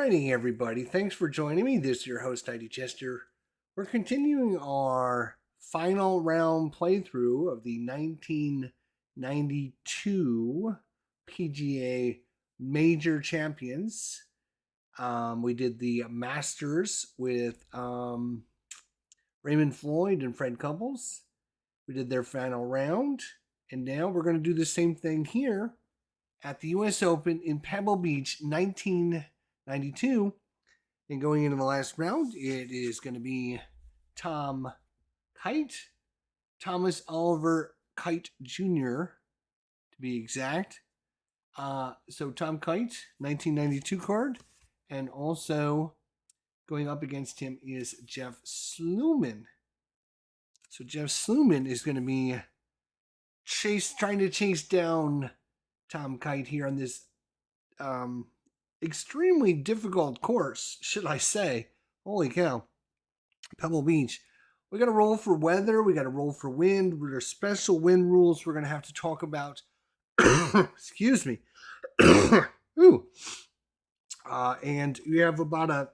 Alrighty, everybody. Thanks for joining me. This is your host, ID Chester. We're continuing our final round playthrough of the 1992 PGA Major Champions. We did the Masters with Raymond Floyd and Fred Couples. We did their final round. And now we're going to do the same thing here at the U.S. Open in Pebble Beach, 1992. And going into the last round, it is going to be Tom Kite, Thomas Oliver Kite Jr., to be exact. So Tom Kite, 1992 card. And also going up against him is Jeff Sluman. So Jeff Sluman is going to be trying to chase down Tom Kite here on this extremely difficult course, should I say. Holy cow. Pebble Beach. We got to roll for weather. We got to roll for wind. There are special wind rules we're going to have to talk about. Excuse me. Ooh. And you have about a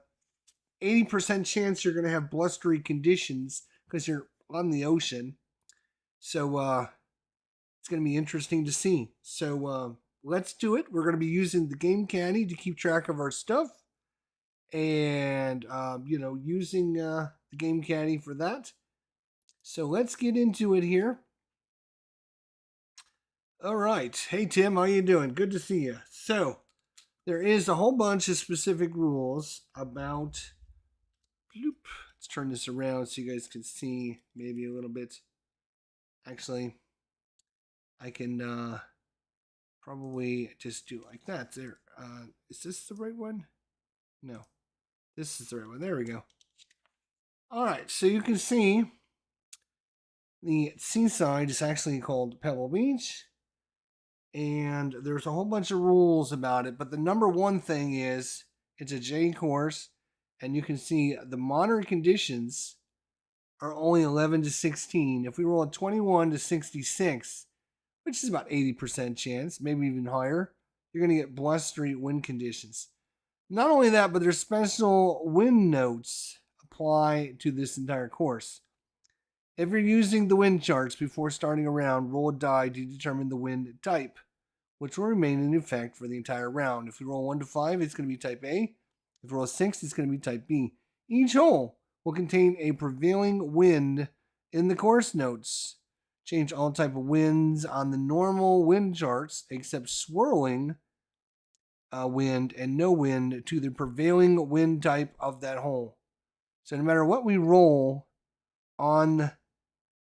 80% chance you're going to have blustery conditions because you're on the ocean. So it's going to be interesting to see. So let's do it. We're going to be using the game caddy to keep track of our stuff. And, using the game caddy for that. So let's get into it here. All right. Hey, Tim, how you doing? Good to see you. So there is a whole bunch of specific rules about... Let's turn this around so you guys can see maybe a little bit. Actually, I can probably just do like that. There. Is this the right one? No. This is the right one. There we go. All right. So you can see the seaside is actually called Pebble Beach. And there's a whole bunch of rules about it. But the number one thing is it's a J course. And you can see the moderate conditions are only 11 to 16. If we roll a 21 to 66, which is about 80% chance, maybe even higher, you're going to get blustery wind conditions. Not only that, but there's special wind notes apply to this entire course. If you're using the wind charts before starting a round, roll a die to determine the wind type, which will remain in effect for the entire round. If we roll 1 to 5, it's going to be type A. If we roll 6, it's going to be type B. Each hole will contain a prevailing wind in the course notes. Change all type of winds on the normal wind charts except swirling wind and no wind to the prevailing wind type of that hole. So no matter what we roll on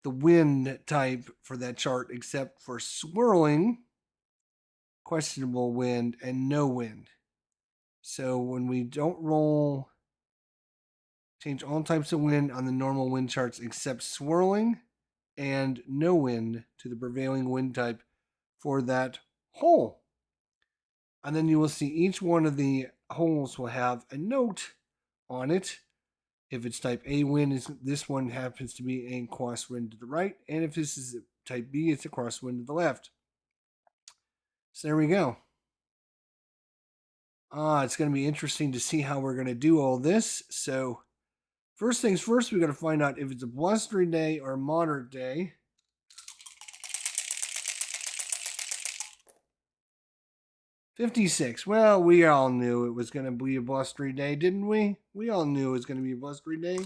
the wind type for that chart except for swirling, questionable wind, and no wind. So when we don't roll, change all types of wind on the normal wind charts except swirling and no wind to the prevailing wind type for that hole. And then you will see each one of the holes will have a note on it. If it's type A wind, this one happens to be a crosswind to the right. And if this is type B, it's a crosswind to the left. So there we go. It's going to be interesting to see how we're going to do all this. So first things first, we got to find out if it's a blustery day or a moderate day. $56. Well, we all knew it was going to be a blustery day, didn't we? We all knew it was going to be a blustery day.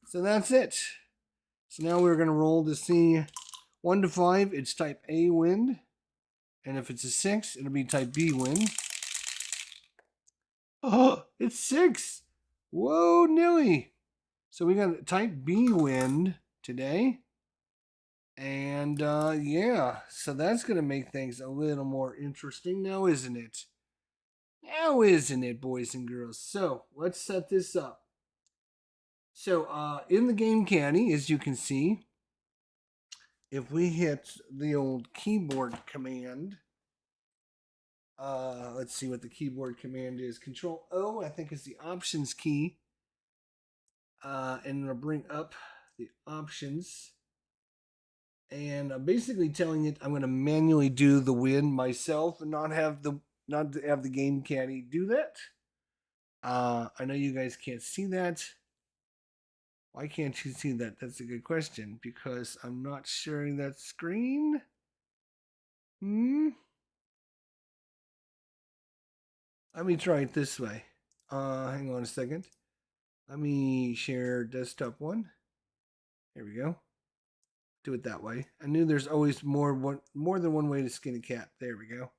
So that's it. So now we're going to roll to see 1 to 5. It's type A wind. And if it's a 6, it'll be type B wind. Oh, it's 6. Whoa, Nilly. So we got type B wind today. And yeah, so that's going to make things a little more interesting now, isn't it? Now, isn't it, boys and girls? So let's set this up. So in the game caddy, as you can see, if we hit the old keyboard command, let's see what the keyboard command is. Control O, I think, is the options key. And it'll bring up the options. And I'm basically telling it I'm going to manually do the wind myself and not have the game caddy do that. I know you guys can't see that. Why can't you see that? That's a good question, because I'm not sharing that screen. Let me try it this way. Hang on a second. Let me share desktop one. There we go. Do it that way. I knew there's always more than one way to skin a cat. There we go.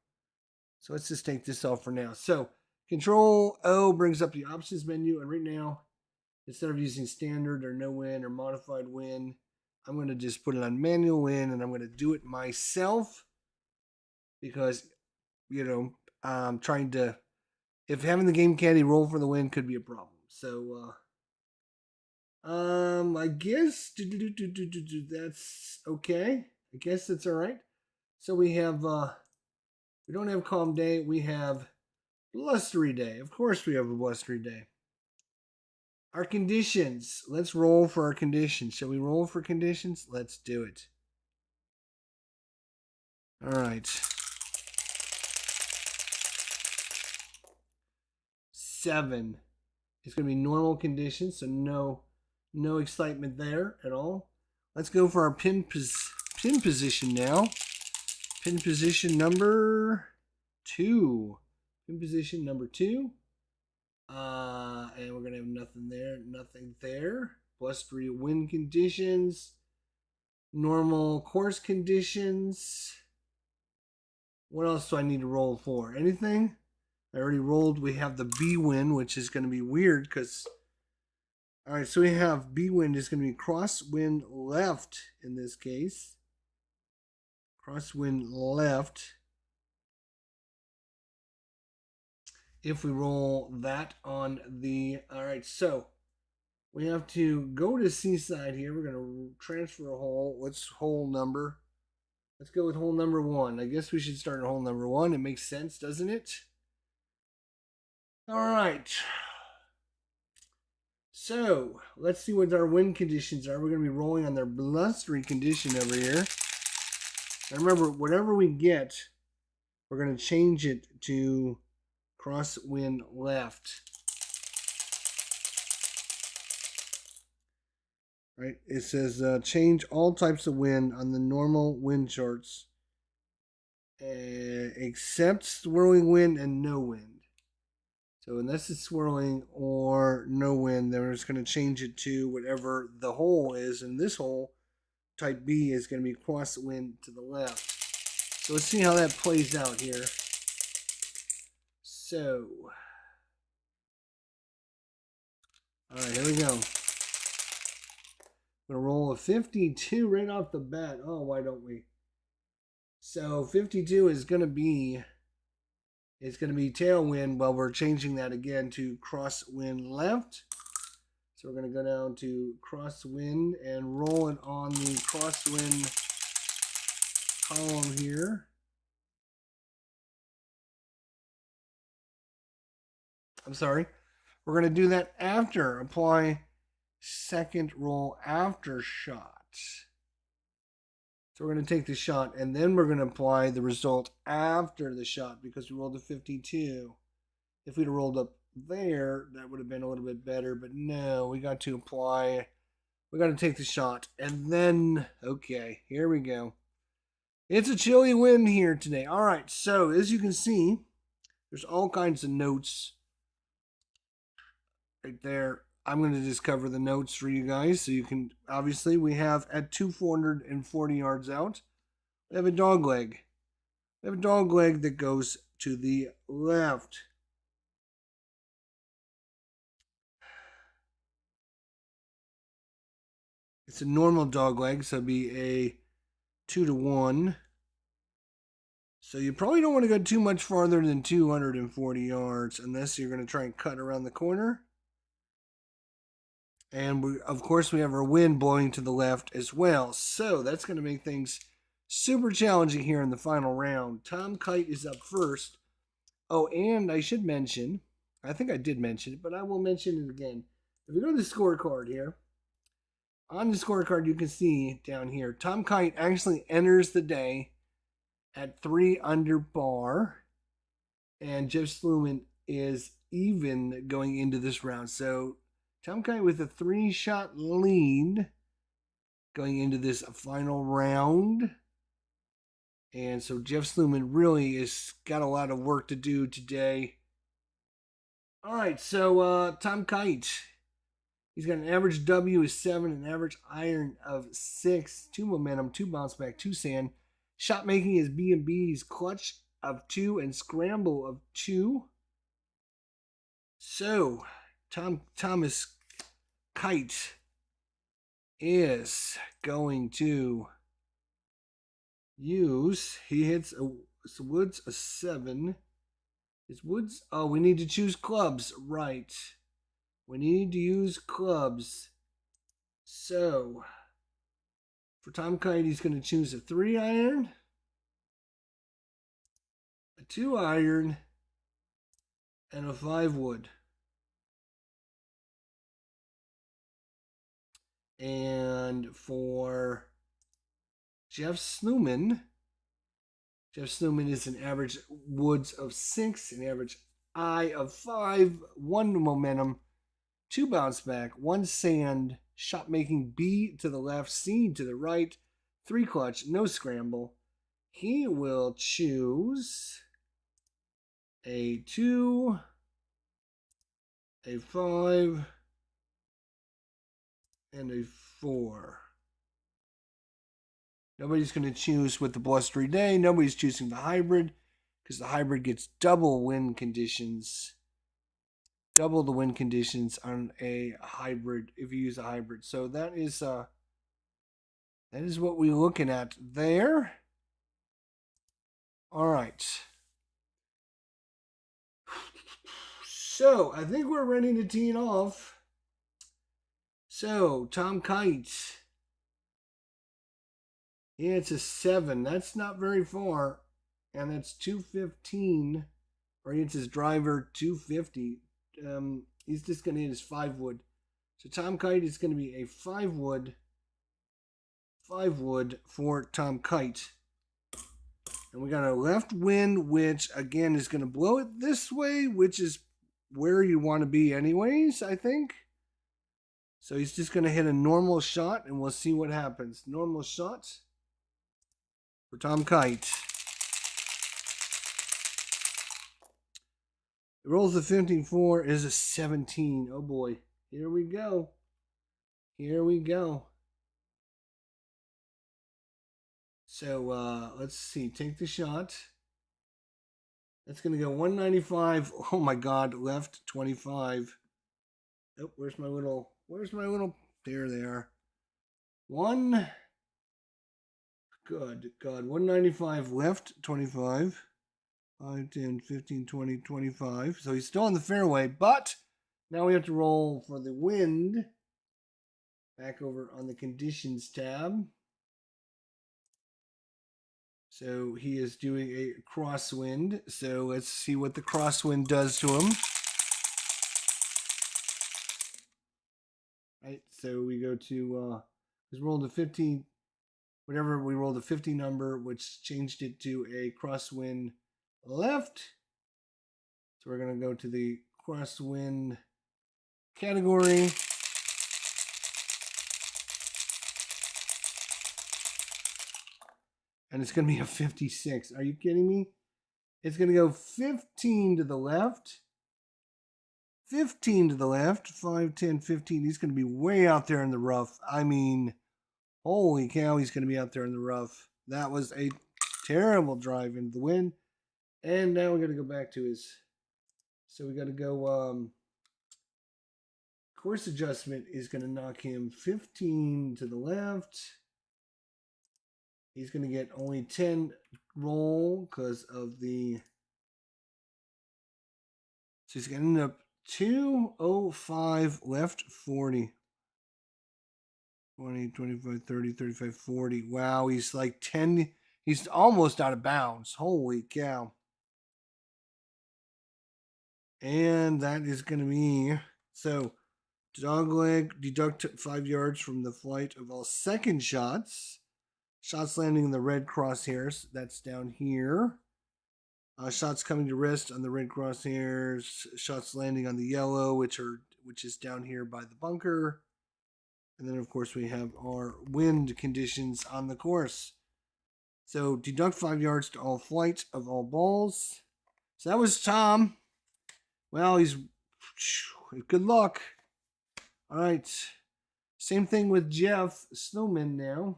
So let's just take this off for now. So Control O brings up the options menu, and right now, instead of using standard or no win or modified win, I'm going to just put it on manual win, and I'm going to do it myself because, I'm trying to, if having the game caddy roll for the win could be a problem. So, I guess that's okay. I guess that's all right. So we have, we don't have calm day. We have blustery day. Of course, we have a blustery day. Our conditions. Let's roll for our conditions. Shall we roll for conditions? Let's do it. All right. 7. It's going to be normal conditions, so no excitement there at all. Let's go for our pin position now. Pin position number 2. Pin position number 2. And we're going to have nothing there. Blustery wind conditions. Normal course conditions. What else do I need to roll for? Anything? I already rolled. We have the B wind, which is going to be weird because... Alright, so we have B wind is going to be crosswind left in this case. Crosswind left. If we roll that on the... Alright, so we have to go to Seaside here. We're going to transfer a hole. What's hole number? Let's go with hole number 1. I guess we should start at hole number 1. It makes sense, doesn't it? Alright. So, let's see what our wind conditions are. We're going to be rolling on their blustery condition over here. And remember, whatever we get, we're going to change it to crosswind left. Right? It says change all types of wind on the normal wind charts, except swirling wind and no wind. So unless it's swirling or no wind, then we're just going to change it to whatever the hole is. And this hole, type B, is going to be crosswind to the left. So let's see how that plays out here. So, alright, here we go. I'm going to roll a 52 right off the bat. Oh, why don't we? So 52 is going to be... It's going to be tailwind. Well, we're changing that again to crosswind left. So we're going to go down to crosswind and roll it on the crosswind column here. I'm sorry. We're going to do that after. Apply second roll after shot. So we're going to take the shot, and then we're going to apply the result after the shot because we rolled a 52. If we'd have rolled up there, that would have been a little bit better, but no, we got to apply, we got to take the shot, and then, okay, here we go. It's a chilly wind here today. All right, so as you can see, there's all kinds of notes right there. I'm going to just cover the notes for you guys so you can, obviously, we have at 440 yards out, we have a dog leg. We have a dog leg that goes to the left. It's a normal dog leg, so it'd be a 2-to-1. So you probably don't want to go too much farther than 240 yards unless you're going to try and cut around the corner. And of course, we have our wind blowing to the left as well. So that's going to make things super challenging here in the final round. Tom Kite is up first. Oh, and I should mention, I think I did mention it, but I will mention it again. If you go to the scorecard here, on the scorecard you can see down here, Tom Kite actually enters the day at 3 under par. And Jeff Sluman is even going into this round. So Tom Kite with a 3-shot lead going into this final round. And so Jeff Sluman really has got a lot of work to do today. All right, so Tom Kite, he's got an average W of 7, an average iron of 6, 2 momentum, 2 bounce back, 2 sand. Shot making is B&B's clutch of 2 and scramble of 2. So Thomas Kite is going to use, he hits a woods a 7. His woods, oh, we need to choose clubs, right. We need to use clubs. So for Tom Kite, he's going to choose a 3 iron, a 2 iron, and a 5 wood. And for Jeff Sluman is an average woods of 6, an average I of 5, 1 momentum, 2 bounce back, 1 sand, shot making B to the left, C to the right, 3 clutch, no scramble. He will choose a 2, a 5, and a 4. Nobody's going to choose with the blustery day. Nobody's choosing the hybrid because the hybrid gets double wind conditions. Double the wind conditions on a hybrid if you use a hybrid. So that is what we're looking at there. All right. So I think we're ready to tee it off. So Tom Kite. Yeah, it's a 7. That's not very far. And that's 215. Or it's his driver 250. He's just going to hit his 5 wood. So Tom Kite is going to be a 5 wood. 5 wood for Tom Kite. And we got a left wind, which again is going to blow it this way, which is where you want to be anyways, I think. So he's just going to hit a normal shot, and we'll see what happens. Normal shot for Tom Kite. It rolls a 15-4 is a 17. Oh boy. Here we go. Here we go. So let's see. Take the shot. That's going to go 195. Oh my God. Left 25. Oh, where's my little, there they are. Good, God. 195 left 25. 5, 10, 15, 20, 25. So he's still on the fairway, but now we have to roll for the wind. Back over on the conditions tab. So he is doing a crosswind. So let's see what the crosswind does to him. Right, so we go to, we rolled a 15, whatever, we rolled a 50 number, which changed it to a crosswind left. So we're going to go to the crosswind category. And it's going to be a 56. Are you kidding me? It's going to go 15 to the left. 15 to the left. 5, 10, 15. He's going to be way out there in the rough. I mean, holy cow, he's going to be out there in the rough. That was a terrible drive into the wind. And now we're going to go back to his. So we got to go. Course adjustment is going to knock him 15 to the left. He's going to get only 10 roll because of the. So he's going to end up 205 left 40. 20, 25, 30, 35, 40. Wow, he's like 10. He's almost out of bounds. Holy cow. And that is going to be. So, dogleg, deduct 5 yards from the flight of all second shots. Shots landing in the red crosshairs. That's down here. Shots coming to rest on the red crosshairs. Shots landing on the yellow, which is down here by the bunker. And then, of course, we have our wind conditions on the course. So deduct 5 yards to all flight of all balls. So that was Tom. Well, he's good luck. All right. Same thing with Jeff Sluman now.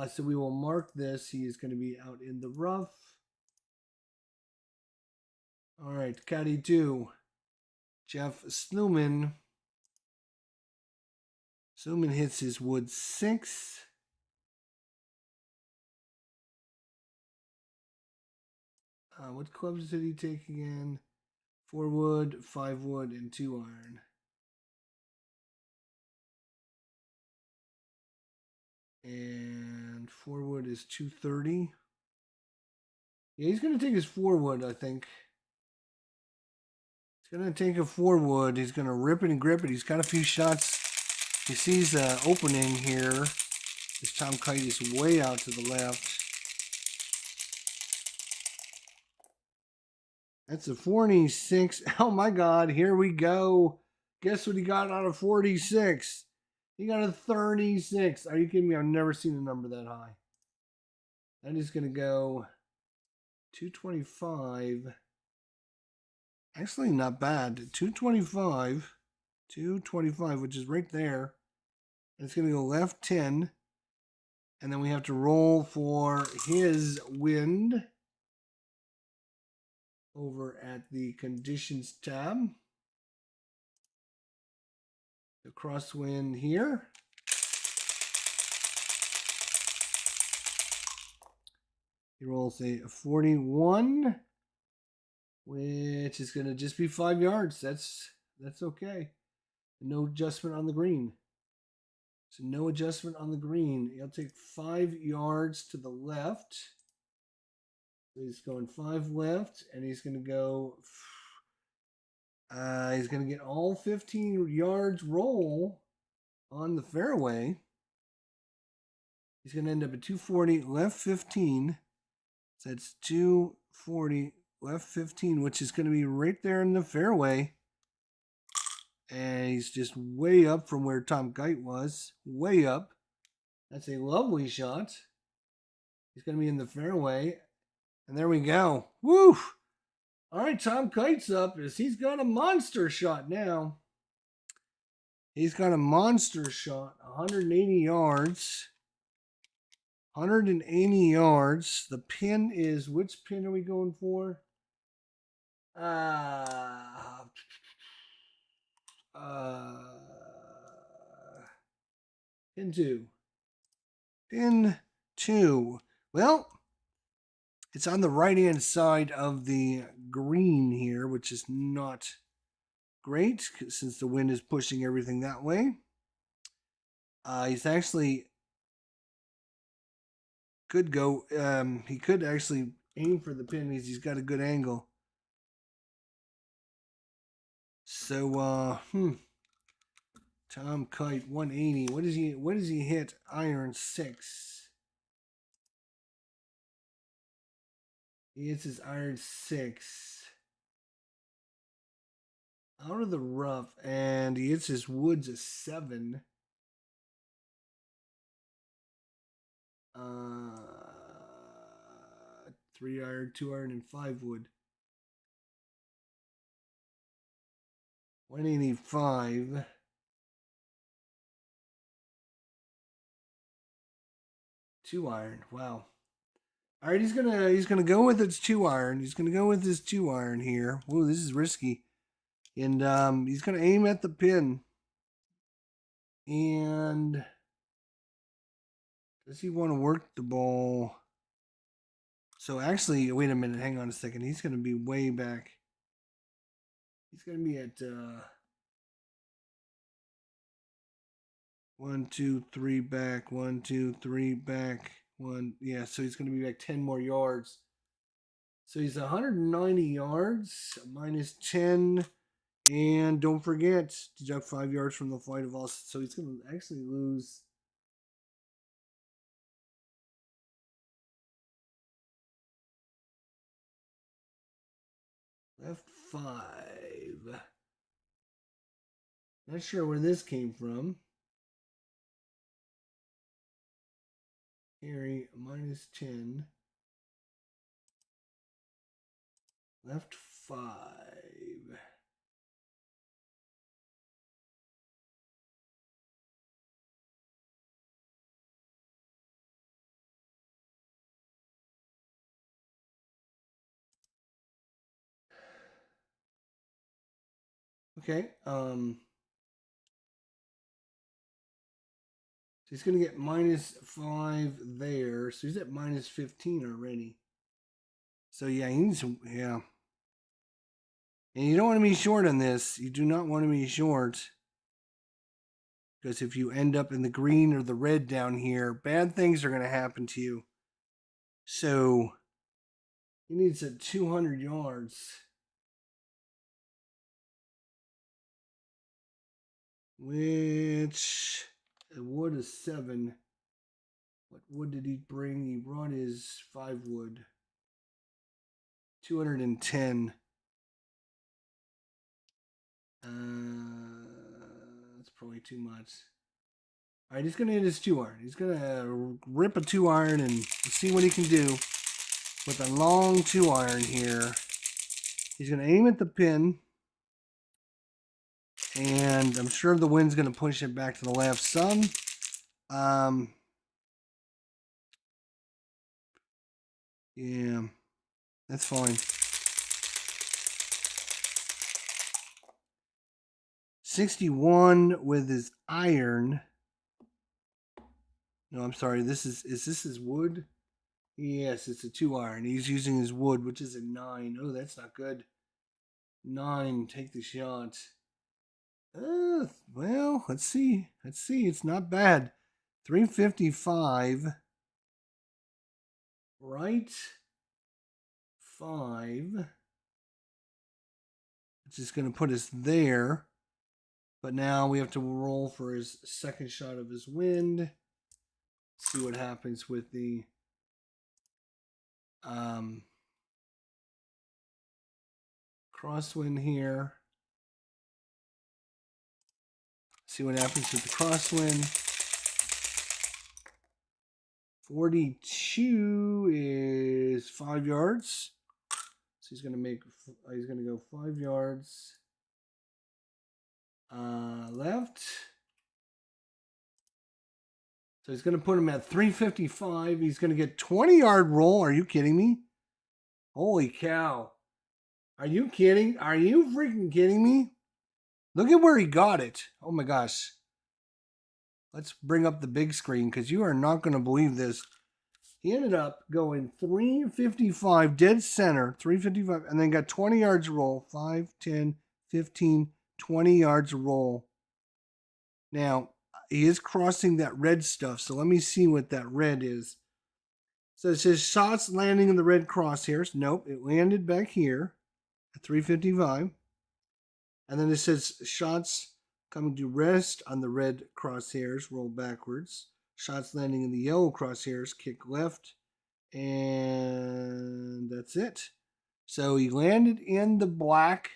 So we will mark this. He is going to be out in the rough. All right, Caddy 2. Jeff Sluman. Sluman hits his wood 6. What clubs did he take again? 4 wood, 5 wood, and 2 iron. And 4 wood is 230. Yeah, he's going to take his 4 wood, I think. He's going to take a 4 wood. He's going to rip it and grip it. He's got a few shots. He sees an opening here. This Tom Kite is way out to the left. That's a 46. Oh my God, here we go. Guess what he got out of 46? He got a 36. Are you kidding me? I've never seen a number that high. That is going to go 225. Actually, not bad. 225. 225, which is right there. And it's going to go left 10. And then we have to roll for his wind over at the conditions tab. The crosswind here. He rolls a 41, which is going to just be 5 yards. That's okay. No adjustment on the green. So no adjustment on the green. He'll take 5 yards to the left. So he's going 5 left, and he's going to go. He's going to get all 15 yards roll on the fairway. He's going to end up at 240, left 15. So that's 240, left 15, which is going to be right there in the fairway. And he's just way up from where Tom Kite was. Way up. That's a lovely shot. He's going to be in the fairway. And there we go. Woo! All right, Tom Kite's up. He's got a monster shot now. He's got a monster shot. 180 yards. 180 yards. The pin is, which pin are we going for? Pin 2. Pin 2. Well, it's on the right-hand side of the green here, which is not great since the wind is pushing everything that way. He's actually could go. He could actually aim for the pin because he's got a good angle. So, Tom Kite 180. What does he hit? Iron 6. He hits his iron 6 out of the rough, and he hits his woods a 7. 3 iron, 2 iron, and 5 wood. 185. Two iron. Wow. All right, he's gonna go with his 2 iron. He's gonna go with his 2 iron here. Whoa, this is risky. And he's gonna aim at the pin. And does he want to work the ball? So actually, wait a minute. Hang on a second. He's gonna be way back. He's gonna be at 1, 2, 3 back. 1, 2, 3 back. 1. Yeah, so he's gonna be back 10 more yards. So he's 190 yards minus 10. And don't forget, deduct 5 yards from the flight of all. So he's going to actually lose. Left 5. Not sure where this came from. Carry minus 10. Left 5. Okay. So he's going to get minus 5 there. So he's at minus 15 already. So yeah, he needs some, yeah. And you don't want to be short on this. You do not want to be short. Because if you end up in the green or the red down here, bad things are going to happen to you. So he needs at 200 yards. Which wood is 7. What wood did he bring? He brought his 5 wood. 210. That's probably too much. All right, he's going to hit his 2-iron. He's going to rip a 2-iron and see what he can do with a long 2-iron here. He's going to aim at the pin. And I'm sure the wind's going to push it back to the left some. Yeah, that's fine. 61 with his iron. No, I'm sorry. Is this his wood? Yes, it's a 2-iron. He's using his wood, which is a 9. Oh, that's not good. 9, take the shot. Well, let's see. It's not bad. 355. Right. 5. It's just going to put us there. But now we have to roll for his second shot of his wind. See what happens with the crosswind here. See what happens with the crosswind. 42 is 5 yards. So he's going to go 5 yards left. So he's going to put him at 355. He's going to get 20-yard roll. Are you kidding me? Holy cow. Are you kidding? Are you freaking kidding me? Look at where he got it. Oh my gosh. Let's bring up the big screen because you are not going to believe this. He ended up going 355 dead center, 355, and then got 20 yards roll. 5, 10, 15, 20 yards roll. Now, he is crossing that red stuff, so let me see what that red is. So it says shots landing in the red crosshairs. Nope, it landed back here at 355. And then it says shots coming to rest on the red crosshairs, roll backwards. Shots landing in the yellow crosshairs, kick left. And that's it. So he landed in the black.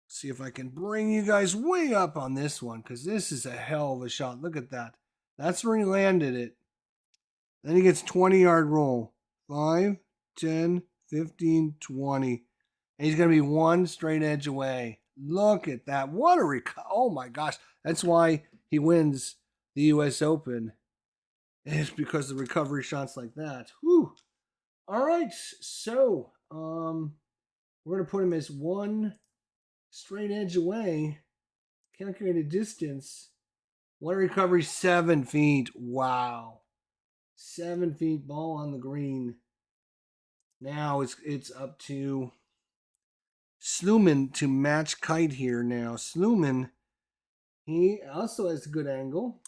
See if I can bring you guys way up on this one, because this is a hell of a shot. Look at that. That's where he landed it. Then he gets 20-yard roll. 5, 10, 15, 20. And he's going to be one straight edge away. Look at that. What a oh my gosh. That's why he wins the U.S. Open. It's because of recovery shots like that. Whew. All right. So, we're going to put him as one straight edge away. Calculated distance. One recovery, 7 feet. Wow. 7 feet, ball on the green. Now it's up to Sluman to match Kite here now. Sluman, he also has a good angle.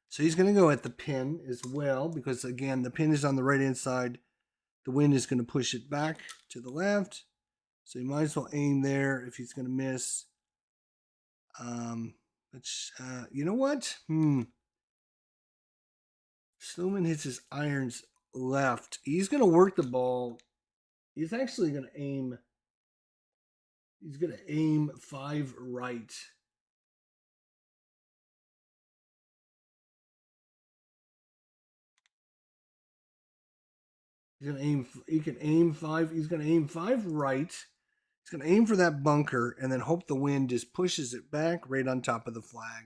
So he's going to go at the pin as well because, again, the pin is on the right-hand side. The wind is going to push it back to the left. So you might as well aim there if he's going to miss. You know what? Sluman hits his irons left. He's going to work the ball. He's actually going to aim. He's going to aim 5 right. He's going to aim. He can aim 5. He's going to aim 5 right. He's going to aim for that bunker and then hope the wind just pushes it back right on top of the flag.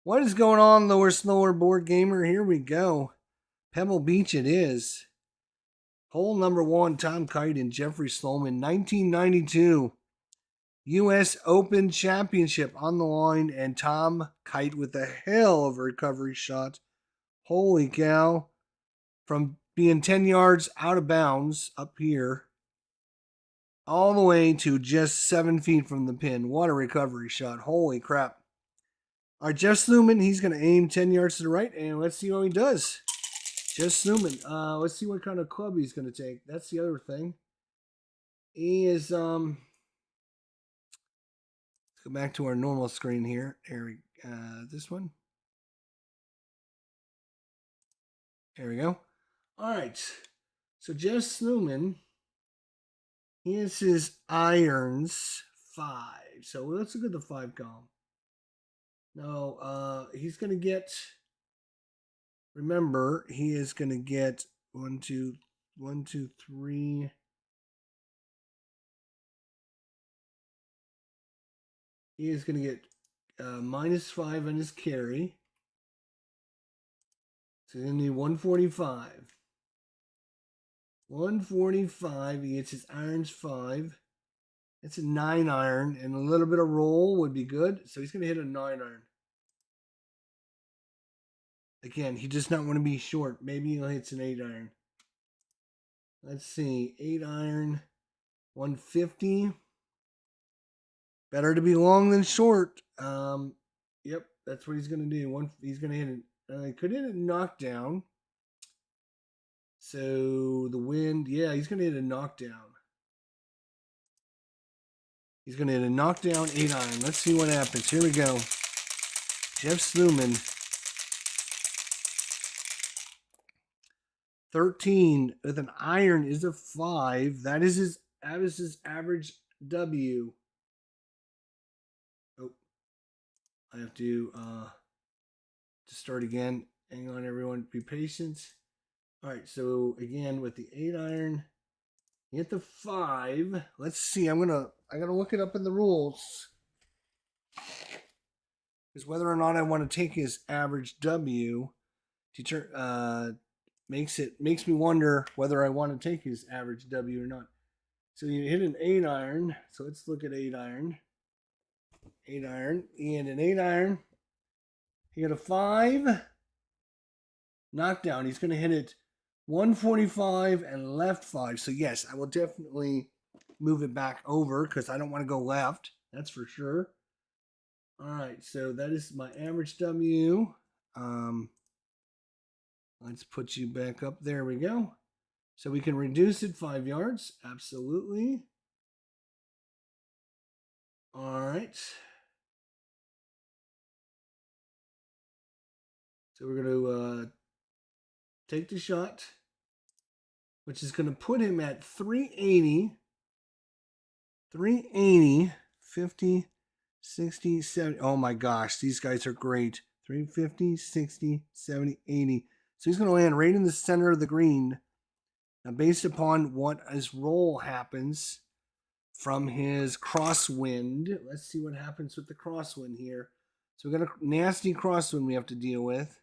What is going on, Lower Slower Board Gamer? Here we go. Pebble Beach it is. Hole number 1, Tom Kite and Jeffrey Sluman, 1992. U.S. Open Championship on the line, and Tom Kite with a hell of a recovery shot. Holy cow. From being 10 yards out of bounds up here, all the way to just 7 feet from the pin. What a recovery shot. Holy crap. All right, Jeff Sluman, he's going to aim 10 yards to the right, and let's see how he does. Jeff Sluman, let's see what kind of club he's going to take. That's the other thing. He is, let's go back to our normal screen here. There we this one. There we go. All right. So Jeff Sluman, he has his irons 5. So let's look at the 5 column. No, he's going to get, remember, he is going to get 1, 2, 3. He is going to get -5 on his carry. So he's going to need 145. 145. He gets his irons 5. It's a 9 iron, and a little bit of roll would be good. So he's going to hit a 9 iron. Again, he does not want to be short. Maybe he'll hit an 8 iron. Let's see. 8 iron. 150. Better to be long than short. Yep, that's what he's going to do. He's going to hit it. He could hit a knockdown. So the wind, yeah, he's going to hit a knockdown. He's going to hit a knockdown 8 iron. Let's see what happens. Here we go. Jeff Sluman. 13 with an iron is a 5. That is his average W. Oh, I have to start again. Hang on, everyone. Be patient. All right, so again with the 8 iron, you hit the 5. Let's see. I gotta look it up in the rules, because whether or not I want to take his average W, makes me wonder whether I want to take his average W or not. So you hit an 8 iron. So let's look at 8 iron. 8 iron. And an 8 iron. He got a 5. Knockdown. He's going to hit it 145 and left 5. So yes, I will definitely move it back over because I don't want to go left. That's for sure. All right. So that is my average W. Let's put you back up. There we go. So we can reduce it 5 yards. Absolutely. All right. So we're going to take the shot, which is going to put him at 380, 50, 60, 70. Oh my gosh, these guys are great. 350, 60, 70, 80. So he's going to land right in the center of the green. Now, based upon what his roll happens from his crosswind, let's see what happens with the crosswind here. So we've got a nasty crosswind we have to deal with.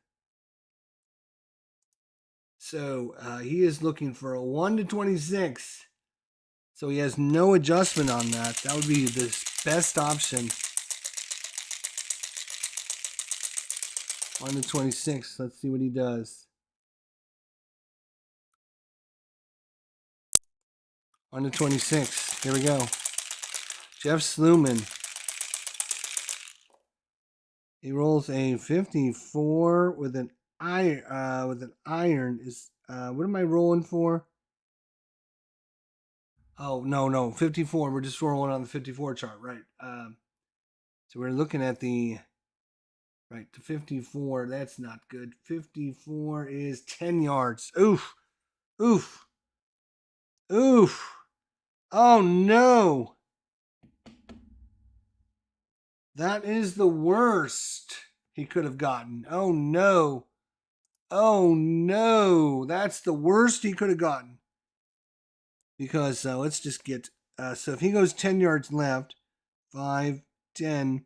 So he is looking for a 1 to 26. So he has no adjustment on that. That would be the best option. 1 to 26. Let's see what he does. 1 to 26. Here we go. Jeff Sluman. He rolls a 54 with an iron. Is what am I rolling for? Oh no, 54. We're just rolling on the 54 chart, right? So we're looking at the 54. That's not good. 54 is 10 yards. Oof. Oof. Oh no. That is the worst he could have gotten. Oh no. Oh no. That's the worst he could have gotten. Because let's just get, so if he goes 10 yards left, 5, 10,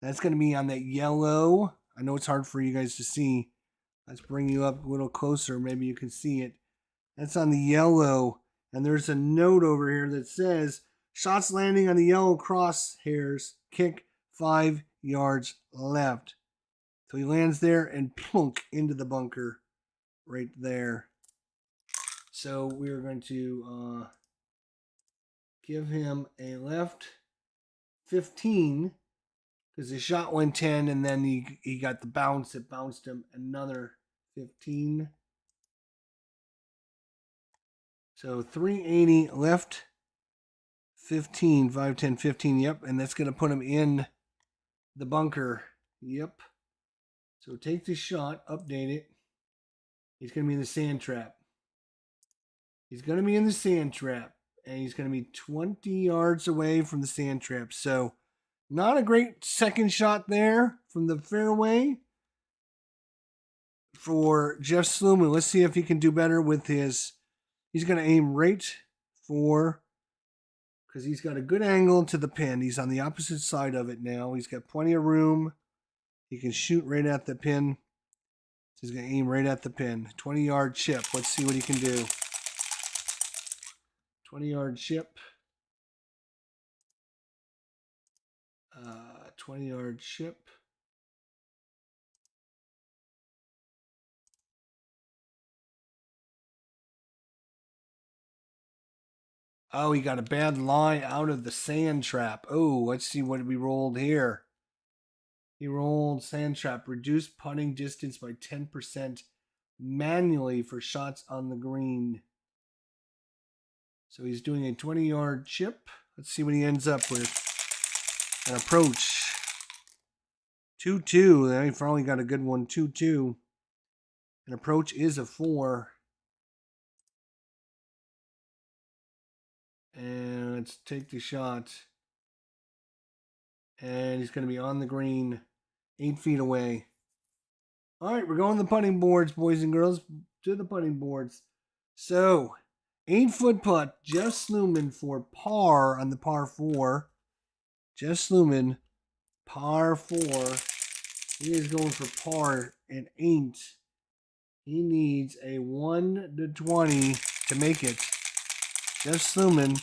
that's going to be on that yellow. I know it's hard for you guys to see. Let's bring you up a little closer. Maybe you can see it. That's on the yellow. And there's a note over here that says, shots landing on the yellow crosshairs, kick 5 yards left. So he lands there and plunk into the bunker right there. So we're going to give him a left 15 because his shot went 10 and then he got the bounce. It bounced him another 15. So 380 left 15, 5, 10, 15. Yep. And that's going to put him in the bunker. Yep. So take the shot, update it. He's going to be in the sand trap. He's going to be in the sand trap. And he's going to be 20 yards away from the sand trap. So not a great second shot there from the fairway for Jeff Sluman. Let's see if he can do better with his. He's going to aim right for, because he's got a good angle to the pin. He's on the opposite side of it now. He's got plenty of room. He can shoot right at the pin. So he's going to aim right at the pin. 20-yard chip. Let's see what he can do. 20-yard chip. 20-yard chip. Oh, he got a bad lie out of the sand trap. Oh, let's see what we rolled here. He rolled sand trap. Reduced putting distance by 10% manually for shots on the green. So he's doing a 20-yard chip. Let's see what he ends up with. An approach. 2-2. He finally got a good one. 2-2. An approach is a 4. And let's take the shot. And he's going to be on the green, 8 feet away. All right, we're going to the putting boards, boys and girls. To the putting boards. So, 8-foot putt, Jeff Sluman for par on the par 4. Jeff Sluman, par 4. He is going for par and 8. He needs a 1-20 to make it. Jeff Sluman,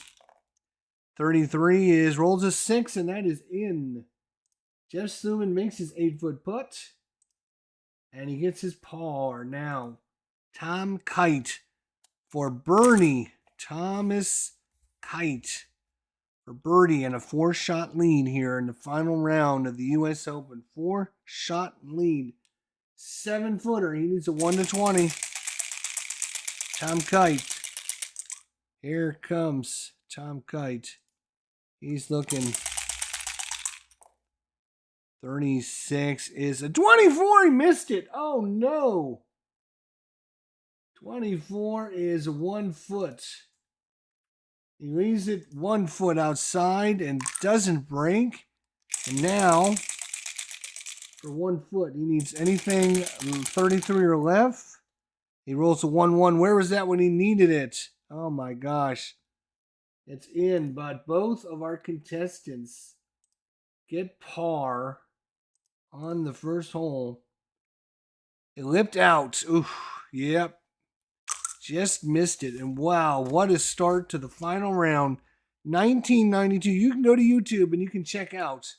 33 rolls a 6, and that is in. Jeff Sluman makes his 8-foot putt, and he gets his par. Now, Tom Kite for birdie. Thomas Kite for birdie and a 4-shot lead here in the final round of the U.S. Open. 4-shot lead. 7-footer. He needs a 1-20. Tom Kite. Here comes Tom Kite. He's looking. 36 is a 24. He missed it. Oh no. 24 is 1 foot. He leaves it 1 foot outside and doesn't break. And now, for 1 foot, he needs anything 33 or left. He rolls a 1-1. Where was that when he needed it? Oh my gosh. It's in, but both of our contestants get par on the first hole. It lipped out. Oof. Yep. Just missed it. And wow, what a start to the final round. 1992. You can go to YouTube and you can check out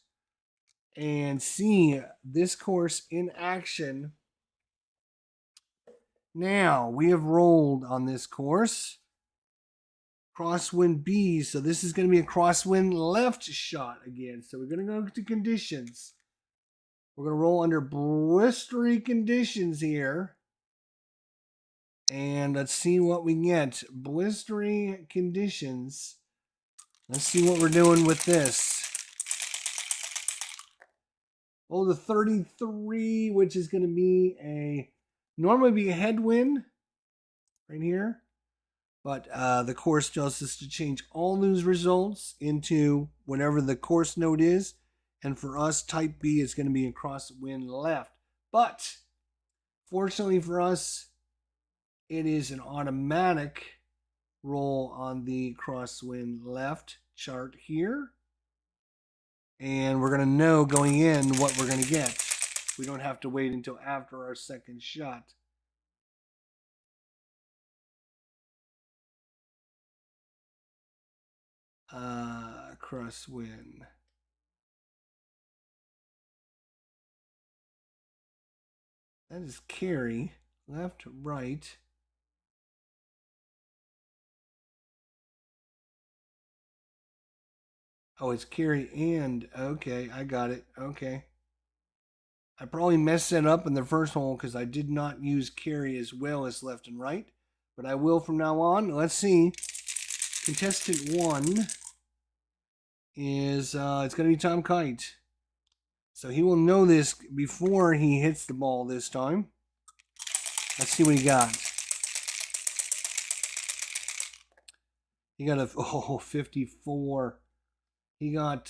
and see this course in action. Now, we have rolled on this course. Crosswind B. So this is going to be a crosswind left shot again. So we're going to go to conditions. We're going to roll under blistery conditions here. And let's see what we get. Blistery conditions. Let's see what we're doing with this. Oh, the 33, which is going to be normally be a headwind right here. But the course tells us to change all those results into whatever the course note is. And for us, type B is going to be a crosswind left. But fortunately for us, it is an automatic roll on the crosswind left chart here. And we're going to know going in what we're going to get. We don't have to wait until after our second shot. Crosswind. That is carry. Left, right. Oh, it's carry and, okay, I got it. Okay. I probably messed it up in the first hole because I did not use carry as well as left and right. But I will from now on. Let's see. Contestant 1 is, it's going to be Tom Kite. So he will know this before he hits the ball this time. Let's see what he got. He got a 54. He got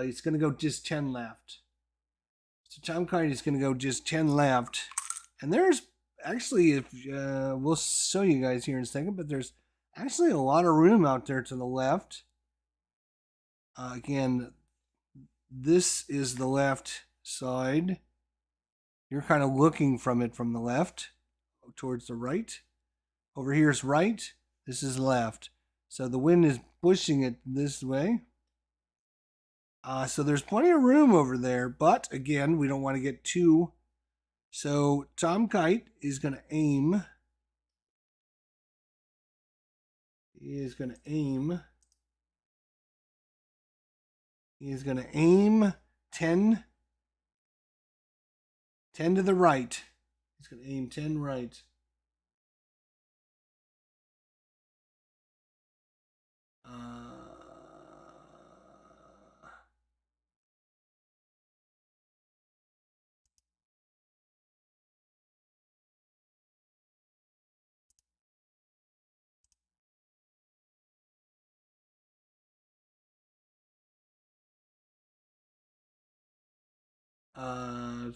he's gonna go just 10 left. So Tom Kite is gonna go just 10 left. And there's actually, if we'll show you guys here in a second, but there's actually a lot of room out there to the left. Again, this is the left side. You're kind of looking from it from the left towards the right. Over here is right. This is left. So the wind is pushing it this way. So there's plenty of room over there. But again, we don't want to get too. So Tom Kite is going to aim. He is going to aim. He is going to aim 10 to the right. He's going to aim 10 right.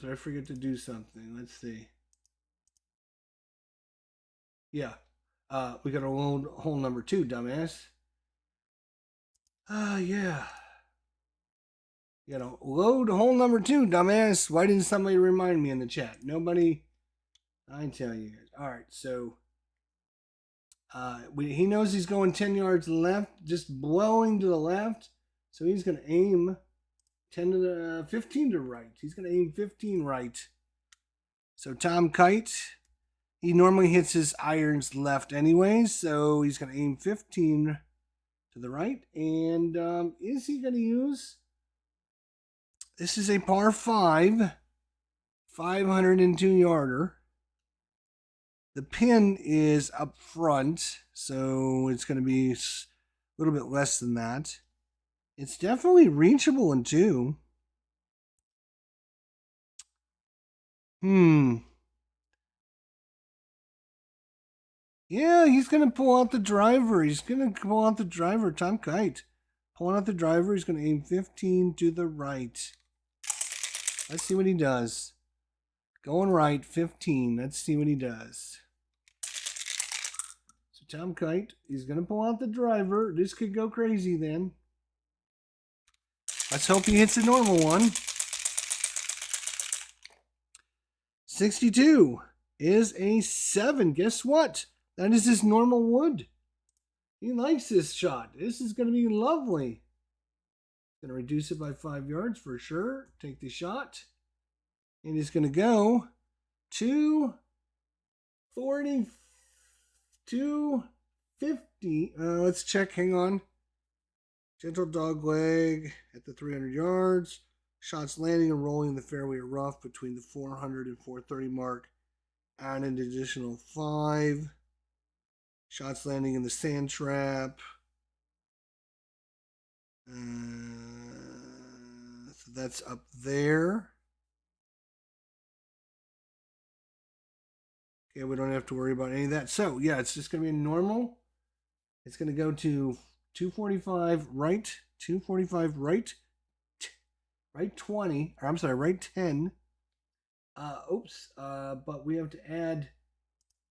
Did I forget to do something? Let's see. Yeah. We got to load hole number 2, dumbass. Yeah. You gotta load hole number 2, dumbass. Why didn't somebody remind me in the chat? Nobody. I tell you guys. All right, so he knows he's going 10 yards left, just blowing to the left. So he's gonna aim 10 to the 15 to right. He's gonna aim 15 right. So Tom Kite, he normally hits his irons left anyway, so he's gonna aim 15 to the right. And is he gonna use? This is a par 5, 502 yarder. The pin is up front, so it's going to be a little bit less than that. It's definitely reachable in 2. Yeah, he's going to pull out the driver. He's going to pull out the driver, Tom Kite. Pulling out the driver, he's going to aim 15 to the right. Let's see what he does. Going right, 15. Let's see what he does. So Tom Kite, he's going to pull out the driver. This could go crazy then. Let's hope he hits a normal one. 62 is a 7. Guess what? That is his normal wood. He likes this shot. This is going to be lovely. Going to reduce it by 5 yards for sure. Take the shot. And he's going to go to 40, 250. Let's check. Hang on. Gentle dog leg at the 300 yards. Shots landing and rolling in the fairway are rough between the 400 and 430 mark. Add an additional 5. Shots landing in the sand trap. So that's up there. Okay, we don't have to worry about any of that. So, yeah, it's just going to be normal. It's going to go to 245 right, 245 right, right 20, or I'm sorry, right 10. But we have to add,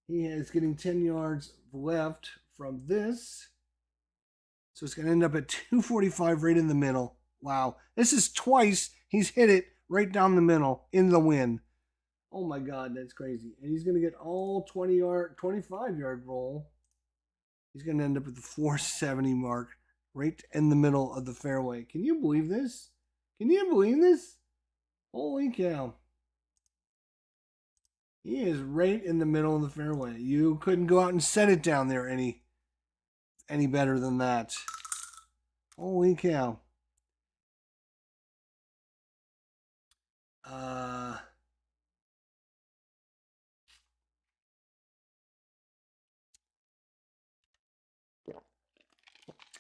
he is getting 10 yards left from this. So it's going to end up at 245 right in the middle. Wow. This is twice he's hit it right down the middle in the wind. Oh my God, that's crazy. And he's going to get all 25-yard roll. He's going to end up at the 470 mark right in the middle of the fairway. Can you believe this? Can you believe this? Holy cow. He is right in the middle of the fairway. You couldn't go out and set it down there any better than that. Holy cow.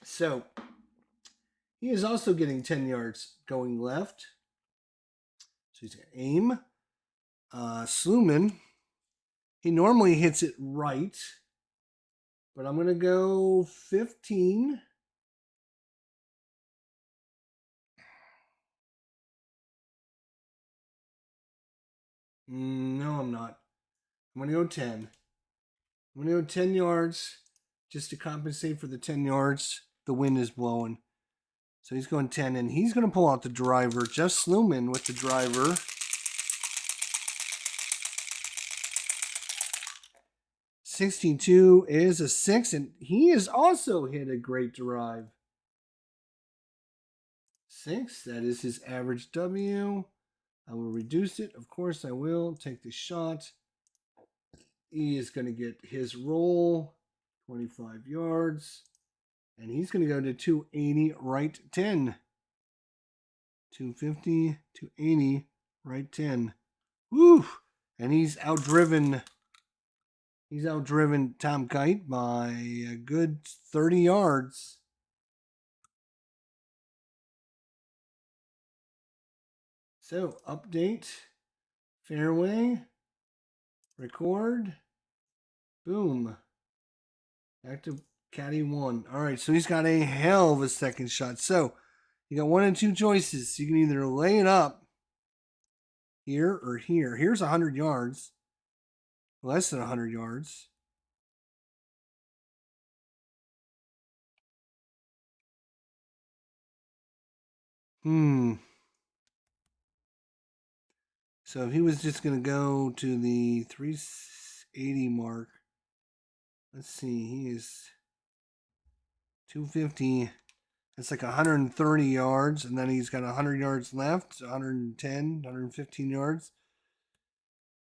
So he is also getting 10 yards going left. So he's going to aim. Sluman, he normally hits it right, but I'm going to go 15. No, I'm not. I'm going to go 10. I'm going to go 10 yards just to compensate for the 10 yards. The wind is blowing. So he's going 10, and he's going to pull out the driver. Jeff Sluman with the driver. 62 is a 6, and he has also hit a great drive. 6, that is his average W. I will reduce it. Of course, I will. Take the shot. He is going to get his roll, 25 yards. And he's going to go to 280, right 10. 250, 280, right 10. Woo! And he's outdriven Tom Kite by a good 30 yards. So, update, fairway, record, boom. Back to caddy 1. All right, so he's got a hell of a second shot. So, you got 1 and 2 choices. You can either lay it up here or here. Here's 100 yards. Less than 100 yards. So if he was just going to go to the 380 mark, let's see, he is 250. That's like 130 yards, and then he's got 100 yards left, 110, 115 yards.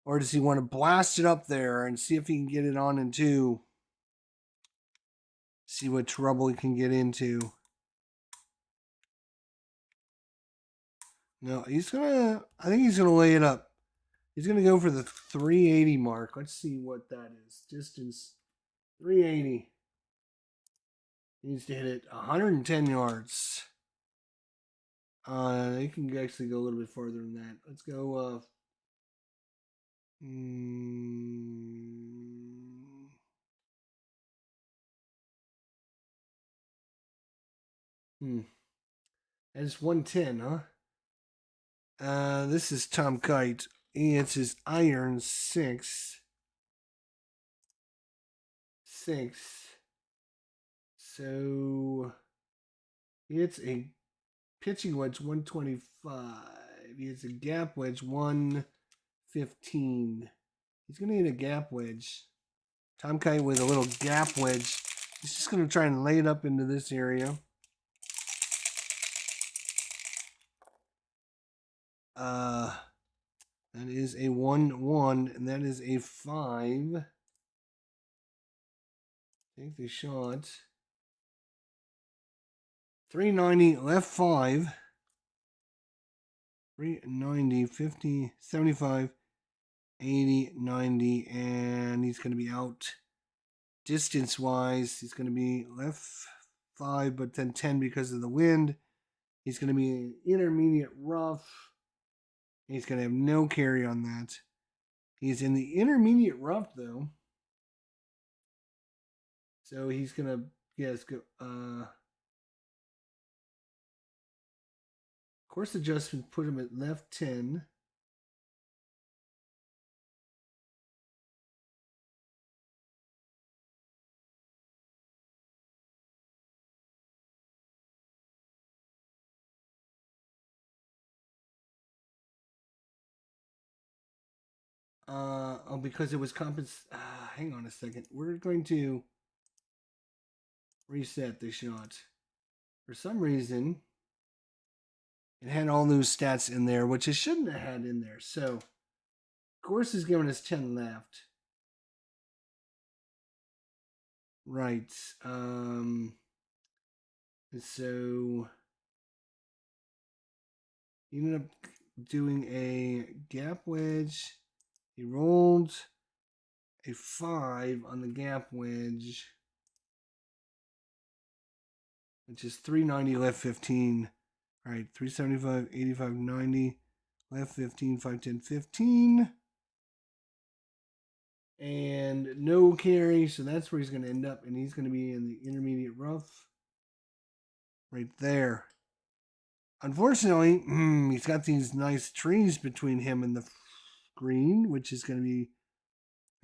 Or does he want to blast it up there and see if he can get it on in 2? See what trouble he can get into. No, I think he's gonna lay it up. He's gonna go for the 380 mark. Let's see what that is. Distance 380. He needs to hit it 110 yards. He can actually go a little bit farther than that. Let's go. That's 110, huh? This is Tom Kite. It's his iron 6. 6. So it's a pitching wedge 125. He hits a gap wedge 115. He's going to hit a gap wedge. Tom Kite with a little gap wedge. He's just going to try and lay it up into this area. That is a 1-1, and that is a 5. Take the shot. 390, left 5. 390, 50, 75, 80, 90, and he's going to be out distance-wise. He's going to be left 5, but then 10 because of the wind. He's going to be intermediate rough. He's going to have no carry on that. He's in the intermediate rough, though. So he's going to Yes, go. Course adjustment put him at left 10. Oh, because it was hang on a second. We're going to reset the shot. For some reason, it had all those stats in there, which it shouldn't have had in there. So, course is giving us 10 left. Right. So he ended up doing a gap wedge. He rolled a 5 on the gap wedge, which is 390 left 15. All right, 375, 85, 90, left 15, 510, 15. And no carry, so that's where he's going to end up, and he's going to be in the intermediate rough right there. Unfortunately, he's got these nice trees between him and the green, which is going to be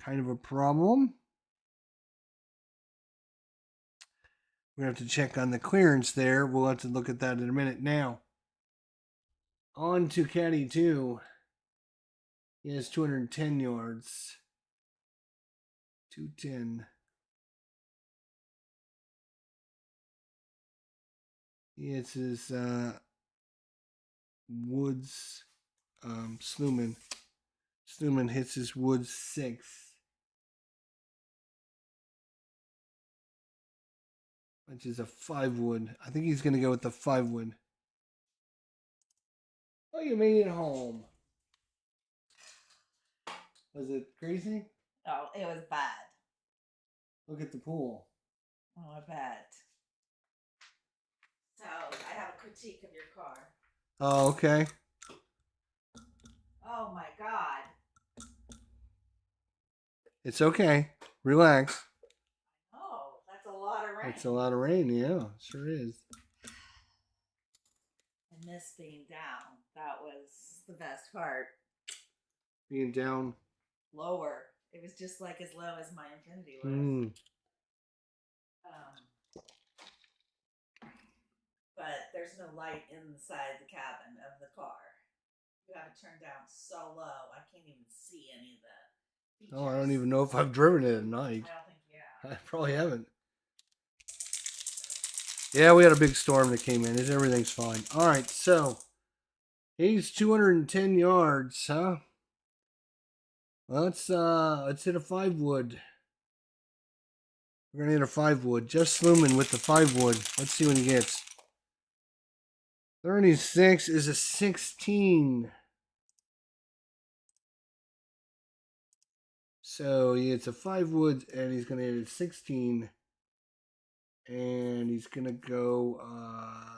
kind of a problem. We have to check on the clearance there. We'll have to look at that in a minute. Now, on to Caddy 2. He has 210 yards. 210. He hits his Woods Sluman. Sluman hits his Woods 6. Which is a 5 wood. I think he's going to go with the 5 wood. Oh, you made it home. Was it crazy? Oh, it was bad. Look at the pool. Oh, I bet. So, I have a critique of your car. Oh, okay. Oh my God. It's okay. Relax. Oh, that's a lot of rain. It's a lot of rain, yeah. Sure is. I miss being down. That was the best part. Being down. Lower. It was just like as low as my Infinity was. But there's no light inside the cabin of the car. You have it turned down so low, I can't even see any of the features. Oh, I don't even know if I've driven it at night. I don't think you have. I probably haven't. Yeah, we had a big storm that came in. Everything's fine. All right, so he's 210 yards, huh? Well, let's hit a 5 wood. We're gonna hit a 5 wood. Jeff Sluman with the 5 wood. Let's see what he gets. 36 is a 16. So it's a 5 wood, and he's gonna hit a 16. And he's going to go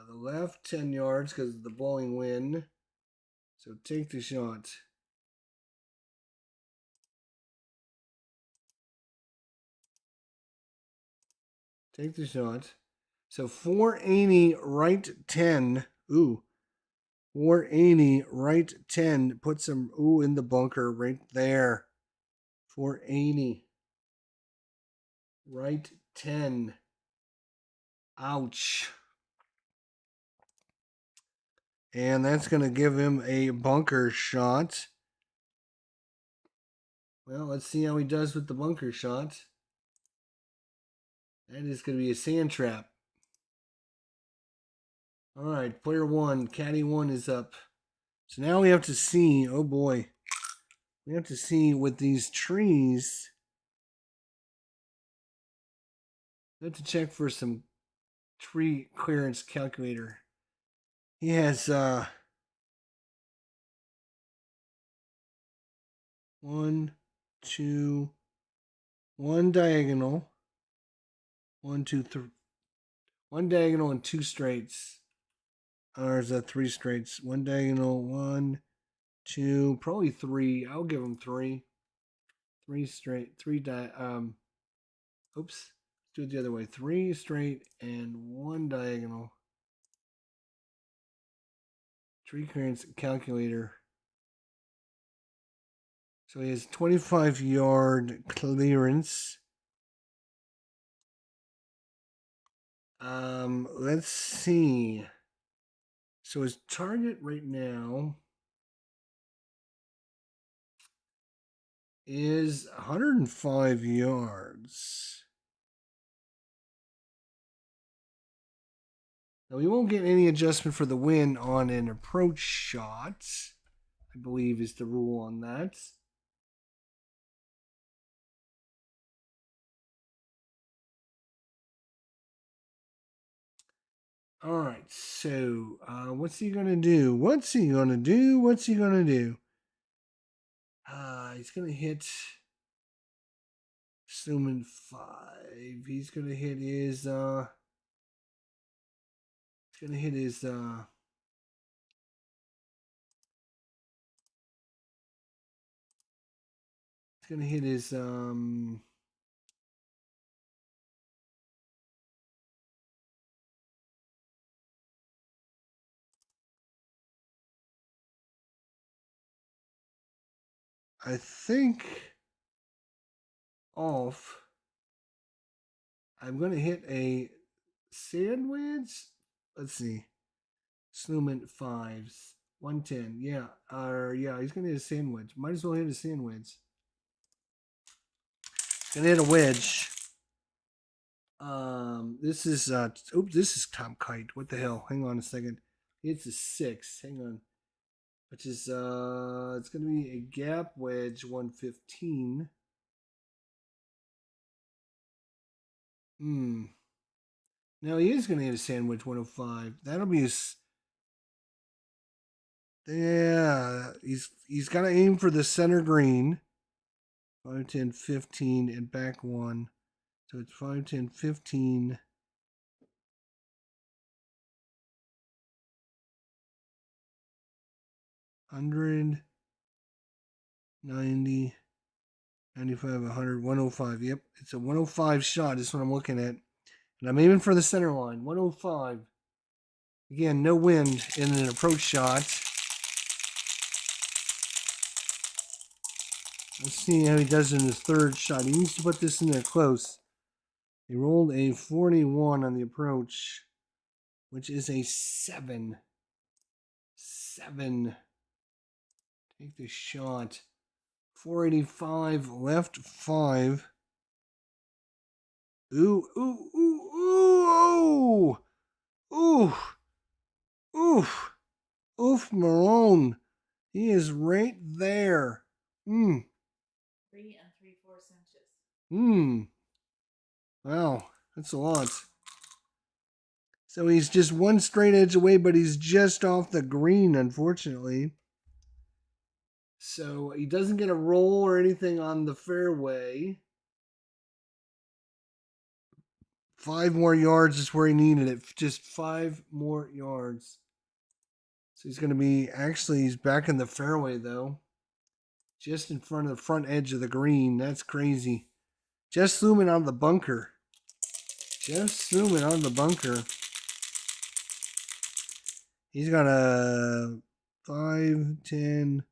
the left 10 yards because of the blowing wind. So take the shot. Take the shot. So 480 right 10. Ooh. 480 right 10. Put some in the bunker right there. 480 right 10. Ouch. And that's going to give him a bunker shot. Well, let's see how he does with the bunker shot. That is going to be a sand trap. All right, player 1, caddy 1 is up. So now we have to see, oh boy. We have to see with these trees. We have to check for some tree clearance calculator. He has 1, 2, 1 diagonal. 1, 2, 3. 1 diagonal and 2 straights. Or is that 3 straights? 1 diagonal, 1, 2, probably 3. I'll give him 3. 3 straight, 3 oops. do it the other way. 3 straight and 1 diagonal. Tree clearance calculator. So he has 25-yard clearance. Let's see. So his target right now is 105 yards. Now we won't get any adjustment for the wind on an approach shot, I believe is the rule on that. All right, so what's he gonna do? What's he gonna do? What's he gonna do? He's gonna hit Sluman 5. He's gonna hit his he's gonna hit his he's gonna hit his I think off. I'm going to hit a sandwich. Let's see. Sluman 5s. 110. Yeah. Yeah, he's going to hit a sandwich. Might as well hit a sandwich. Going to hit a wedge. This is this is Tom Kite. What the hell? Hang on a second. It's a 6. Hang on. Which is it's going to be a gap wedge 115. Now he is going to hit a sandwich 105. That'll be his. Yeah, he's got to aim for the center green. 5, 10, 15, and back 1. So it's 5, 10, 15. 100, 90, 95, 100, 105. Yep, it's a 105 shot. Is what I'm looking at. And I'm aiming for the center line. 105. Again, no wind in an approach shot. Let's see how he does in his third shot. He needs to put this in there close. He rolled a 41 on the approach, which is a 7. 7. Take the shot. 485, left 5. Ooh, ooh, ooh, ooh, ooh, oof, oof, Marone. He is right there. 3 3/4 inches. Wow, that's a lot. So he's just one straight edge away, but he's just off the green, unfortunately. So he doesn't get a roll or anything on the fairway. 5 more yards is where he needed it. Just 5 more yards. So he's going to be, actually, he's back in the fairway, though. Just in front of the front edge of the green. That's crazy. Just Sluman on the bunker. Just Sluman on the bunker. He's got a 5, 10,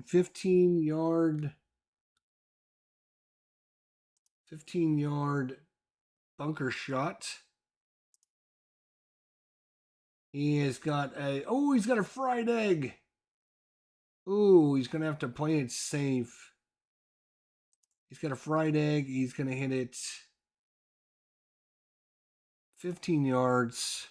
15 yard. 15-yard bunker shot. He has got he's got a fried egg. Ooh, he's going to have to play it safe. He's got a fried egg. He's going to hit it 15 yards.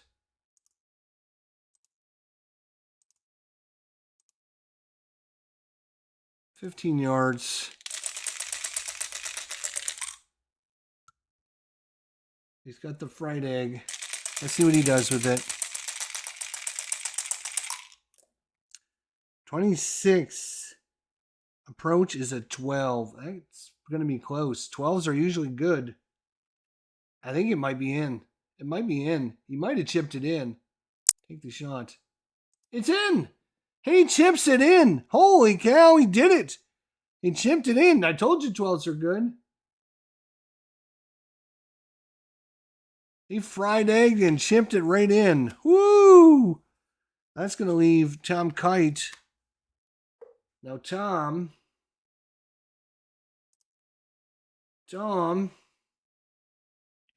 He's got the fried egg. Let's see what he does with it. 26. Approach is a 12. That's going to be close. 12s are usually good. I think it might be in. It might be in. He might have chipped it in. Take the shot. It's in. He chips it in. Holy cow, he did it. He chipped it in. I told you 12s are good. He fried egged and chipped it right in. Woo! That's going to leave Tom Kite. Now, Tom,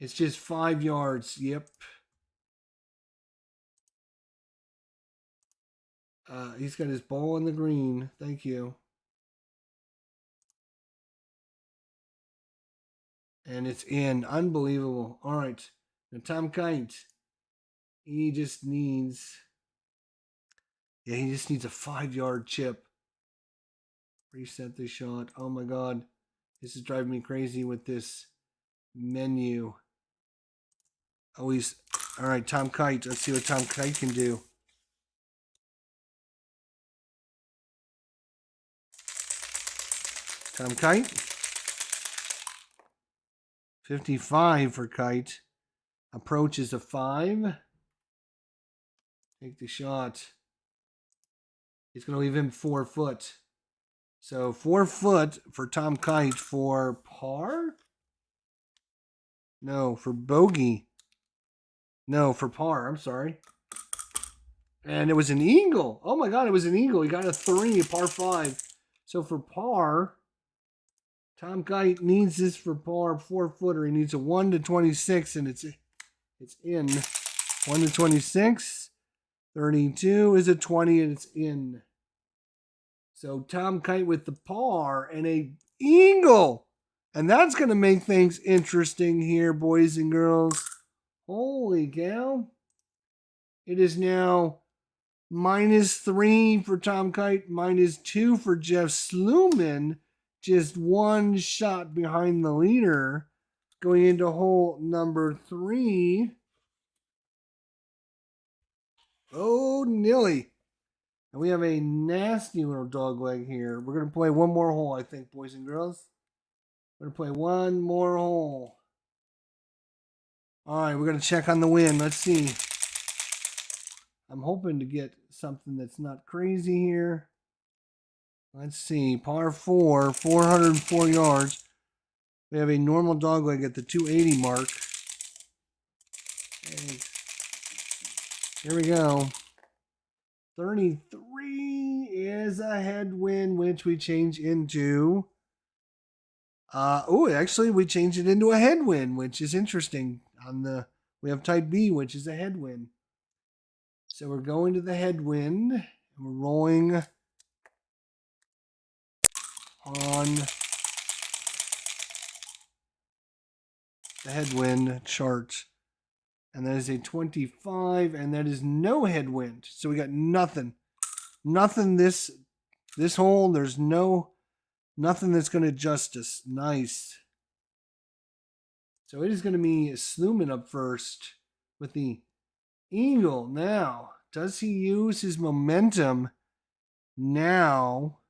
it's just 5 yards. Yep. He's got his ball in the green. Thank you. And it's in. Unbelievable. All right. Now, Tom Kite, he just needs a 5-yard chip. Reset the shot. Oh my God. This is driving me crazy with this menu. Oh, he's all right. Tom Kite. Let's see what Tom Kite can do. Tom Kite. 55 for Kite. Approach is a 5. Take the shot. He's going to leave him 4 foot. So 4 foot for Tom Kite for par? No, for bogey. No, for par. I'm sorry. And it was an eagle. Oh my God, it was an eagle. He got a 3, a par 5. So for par, Tom Kite needs this for par 4-footer. He needs a 1 to 26, and it's in. 1 to 26. 32 is a 20, and it's in. So Tom Kite with the par and a eagle. And that's going to make things interesting here, boys and girls. Holy cow. It is now -3 for Tom Kite, -2 for Jeff Sluman. Just 1 shot behind the leader going into hole number 3. Oh, Nilly. And we have a nasty little dog leg here. We're going to play one more hole, I think, boys and girls. We're going to play one more hole. All right, we're going to check on the wind. Let's see. I'm hoping to get something that's not crazy here. Let's see. Par 4, 404 yards. We have a normal dog leg at the 280 mark. Okay. Here we go. 33 is a headwind, which we change into. Actually, we change it into a headwind, which is interesting. We have type B, which is a headwind. So we're going to the headwind, and we're rolling on the headwind chart. And that is a 25, and that is no headwind. So we got nothing. Nothing this hole. There's nothing that's going to adjust us. Nice. So it is going to be Sluman up first with the eagle. Now, does he use his momentum? Now,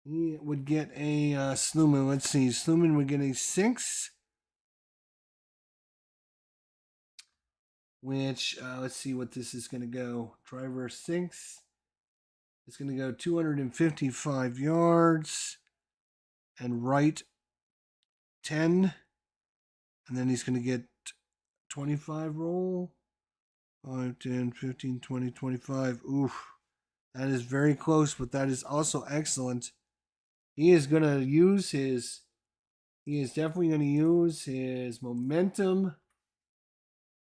he would get a Sluman. Let's see. Sluman would get a 6. Which, let's see what this is going to go. Driver 6. It's going to go 255 yards. And right 10. And then he's going to get 25 roll. 5, 10, 15, 20, 25. Oof. That is very close, but that is also excellent. He is definitely going to use his momentum.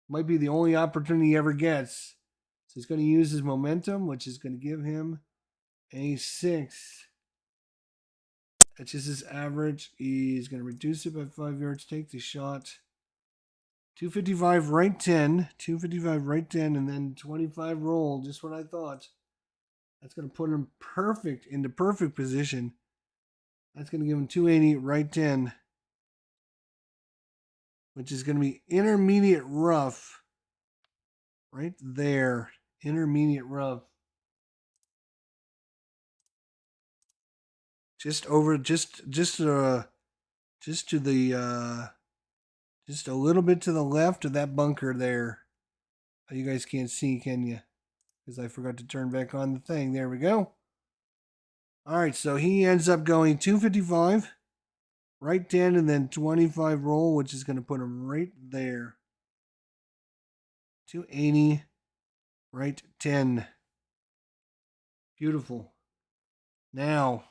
Might be the only opportunity he ever gets. So he's going to use his momentum, which is going to give him a 6. That's just his average. He's going to reduce it by 5 yards, take the shot. 255 right 10. 255 right 10, and then 25 roll. Just what I thought. That's going to put him into perfect position. That's going to give him 280 right 10. Which is going to be intermediate rough. Right there. Intermediate rough. Just a little bit to the left of that bunker there. You guys can't see, can you? Because I forgot to turn back on the thing. There we go. All right, so he ends up going 255. right 10 and then 25 roll, which is going to put him right there. 280, right 10. Beautiful. Now,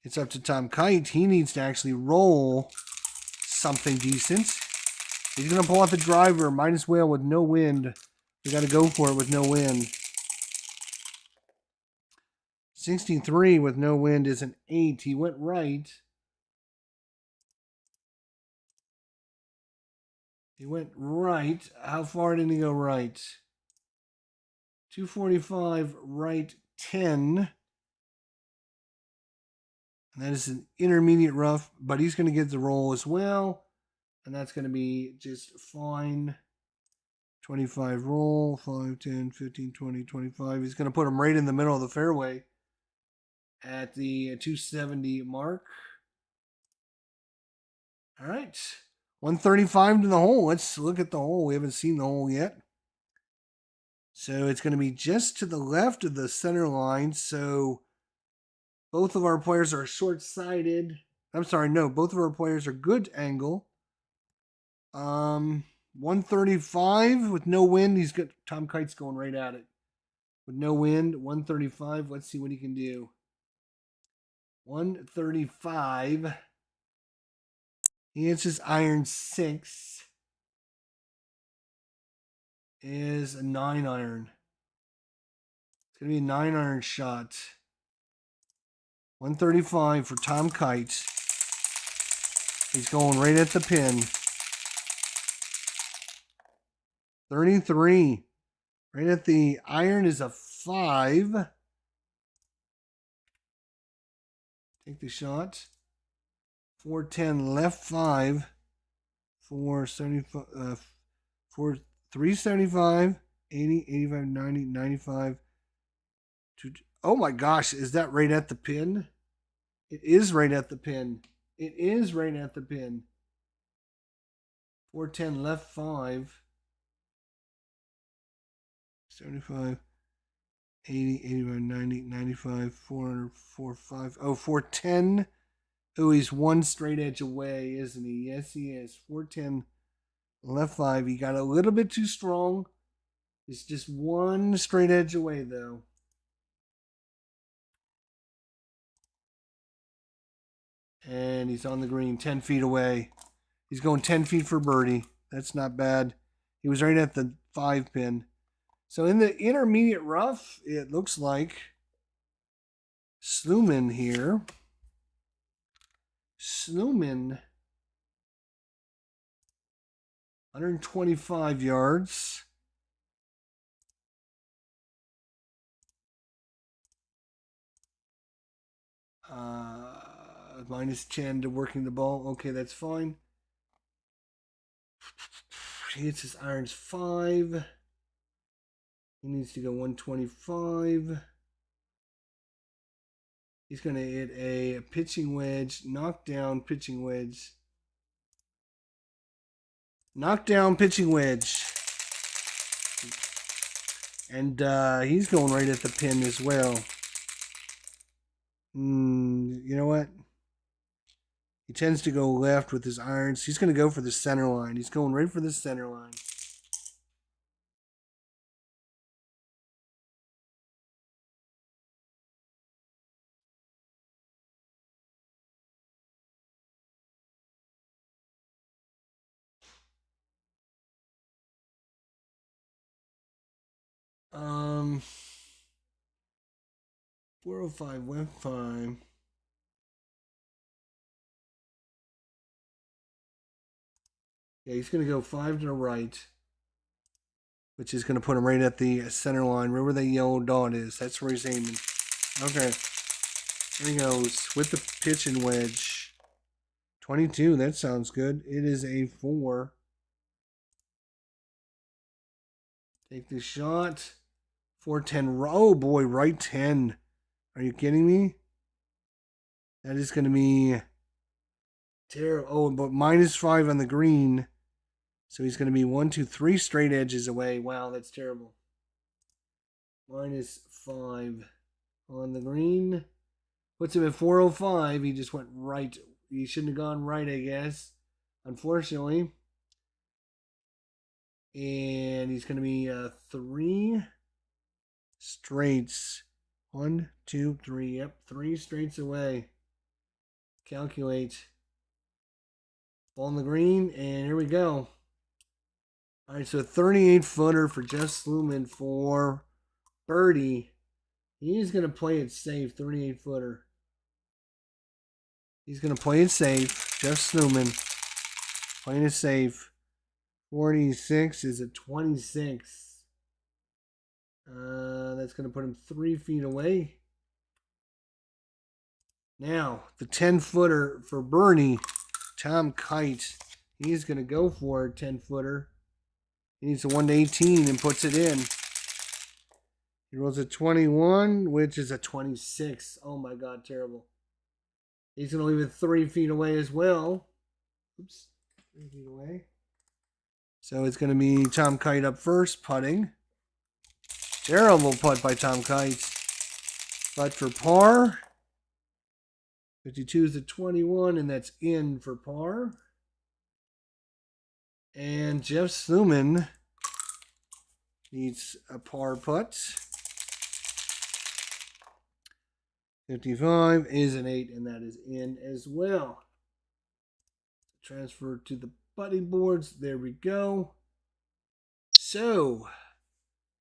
it's up to Tom Kite. He needs to actually roll something decent. He's going to pull out the driver. Might as well with no wind. We got to go for it with no wind. 63 with no wind is an 8. He went right. He went right. How far did he go right? 245, right 10. And that is an intermediate rough, but he's going to get the roll as well. And that's going to be just fine. 25 roll, 5, 10, 15, 20, 25. He's going to put him right in the middle of the fairway at the 270 mark. All right. 135 to the hole. Let's look at the hole. We haven't seen the hole yet. So it's going to be just to the left of the center line. So both of our players are short-sighted. I'm sorry, no. Both of our players are good angle. 135 with no wind. He's got Tom Kite's going right at it. With no wind, 135. Let's see what he can do. 135. He hits his iron 6. Is a 9 iron. It's going to be a 9 iron shot. 135 for Tom Kite. He's going right at the pin. 33. Right at the iron is a 5. Take the shot. 410 left 5. 475. 375, 80, 85, 90, 95. Oh my gosh, is that right at the pin? It is right at the pin. It is right at the pin. 410 left 5. 75, 80, 85, 90, 95, 400, 45. Oh, 410. Oh, he's one straight edge away, isn't he? Yes, he is. 410 left 5. He got a little bit too strong. He's just one straight edge away, though. And he's on the green, 10 feet away. He's going 10 feet for birdie. That's not bad. He was right at the 5 pin. So in the intermediate rough, it looks like Sluman here. Sluman, 125 yards. Minus 10 to working the ball. Okay, that's fine. He hits his irons 5. He needs to go 125. He's going to hit a pitching wedge, knockdown pitching wedge. Knockdown pitching wedge. And he's going right at the pin as well. You know what? He tends to go left with his irons. He's going to go for the center line. He's going right for the center line. Um, 405 went 5. Yeah, he's going to go 5 to the right, which is going to put him right at the center line, right where the yellow dot is. That's where he's aiming. Okay. There he goes with the pitch and wedge. 22, that sounds good. It is a 4. Take the shot. 410. Oh boy, right 10. Are you kidding me? That is going to be terrible. Oh, but minus 5 on the green. So he's going to be 1, 2, 3 straight edges away. Wow, that's terrible. Minus 5 on the green. Puts him at 405. He just went right he shouldn't have gone right, I guess, unfortunately. And he's going to be 3 straights. 1, 2, 3. Yep, 3 straights away. Calculate. Ball in the green, and here we go. All right, so 38 footer for Jeff Sluman for birdie. He's going to play it safe, 38 footer. He's going to play it safe. Jeff Sluman playing it safe. 46 is a 26. That's going to put him 3 feet away. Now, the 10 footer for Bernie, Tom Kite. He's going to go for a 10 footer. He needs a 1 to 18 and puts it in. He rolls a 21, which is a 26. Oh my God, terrible. He's going to leave it 3 feet away as well. Oops, 3 feet away. So it's going to be Tom Kite up first, putting. Terrible putt by Tom Kite. But for par, 52 is a 21, and that's in for par. And Jeff Sluman needs a par putt. 55 is an 8, and that is in as well. Transfer to the putting boards. There we go. So,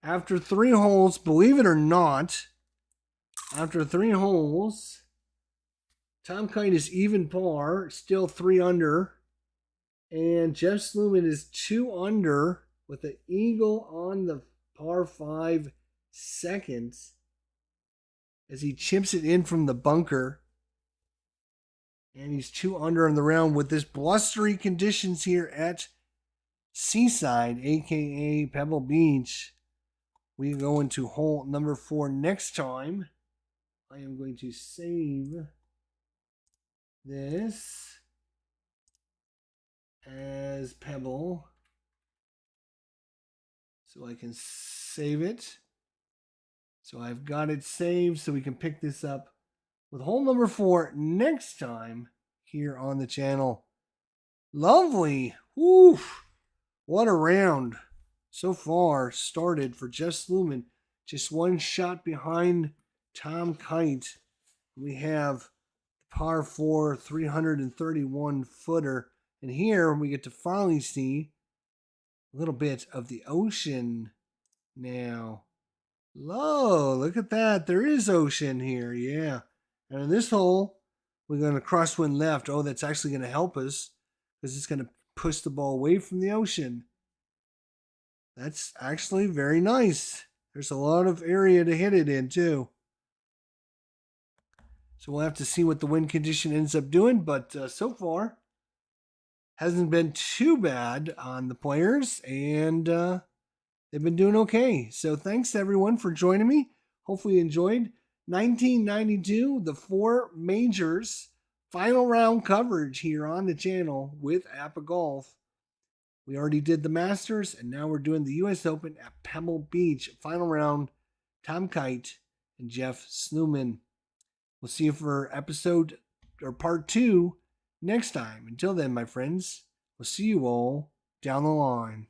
after 3 holes, believe it or not, after 3 holes, Tom Kite is even par, still 3 under. And Jeff Sluman is 2 under with an eagle on the par 5 seconds as he chips it in from the bunker. And he's 2 under on the round with this blustery conditions here at Seaside, aka Pebble Beach. We go into hole number 4 next time. I am going to save this as Pebble so I can save it. So I've got it saved so we can pick this up with hole number 4 next time here on the channel. Lovely. Woo! What a round so far started for Jeff Sluman. Just 1 shot behind Tom Kite. We have the par 4 331 footer. And here we get to finally see a little bit of the ocean now. Look at that. There is ocean here. Yeah. And in this hole, we're going to crosswind left. Oh, that's actually going to help us because it's going to push the ball away from the ocean. That's actually very nice. There's a lot of area to hit it in, too. So we'll have to see what the wind condition ends up doing. But so far, hasn't been too bad on the players. And they've been doing okay. So thanks everyone for joining me. Hopefully you enjoyed 1992, the 4 majors final round coverage here on the channel with APBA Golf. We already did the Masters, and now we're doing the U.S. Open at Pebble Beach. Final round, Tom Kite and Jeff Sluman. We'll see you for episode or part 2 next time. Until then, my friends, we'll see you all down the line.